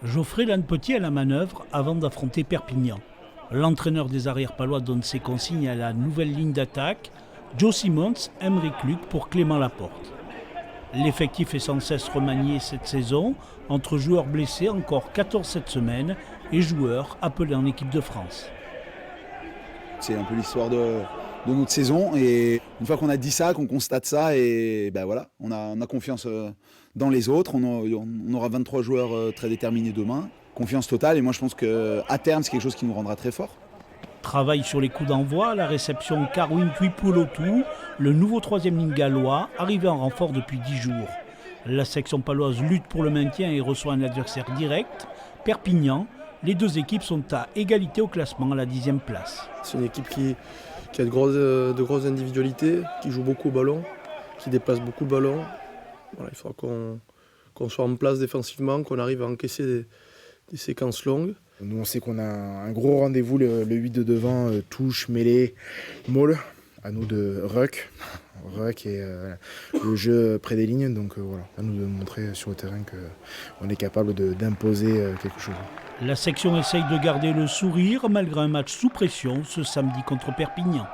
Geoffrey Lanpetier à la manœuvre avant d'affronter Perpignan. L'entraîneur des arrières palois donne ses consignes à la nouvelle ligne d'attaque. Joe Simons, Aymeric Luc pour Clément Laporte. L'effectif est sans cesse remanié cette saison, entre joueurs blessés encore 14 cette semaine et joueurs appelés en équipe de France. C'est un peu l'histoire de notre saison et une fois qu'on a dit ça, qu'on constate ça, et ben voilà, on a confiance dans les autres, on aura 23 joueurs très déterminés demain, confiance totale, et moi je pense qu'à terme c'est quelque chose qui nous rendra très forts. Travail sur les coups d'envoi, la réception Carwin Tuipolotu, le nouveau troisième ligne gallois, arrivé en renfort depuis 10 jours. La section paloise lutte pour le maintien et reçoit un adversaire direct, Perpignan. Les deux équipes sont à égalité au classement à la 10e place. C'est une équipe qui a de grosses individualités, qui joue beaucoup au ballon, qui déplace beaucoup le ballon. Voilà, il faudra qu'on soit en place défensivement, qu'on arrive à encaisser des séquences longues. Nous, on sait qu'on a un gros rendez-vous, le 8 de devant, touche, mêlée, maul. À nous de ruck et le jeu près des lignes. Donc voilà, à nous de montrer sur le terrain qu'on est capable d'imposer quelque chose. La section essaye de garder le sourire malgré un match sous pression ce samedi contre Perpignan.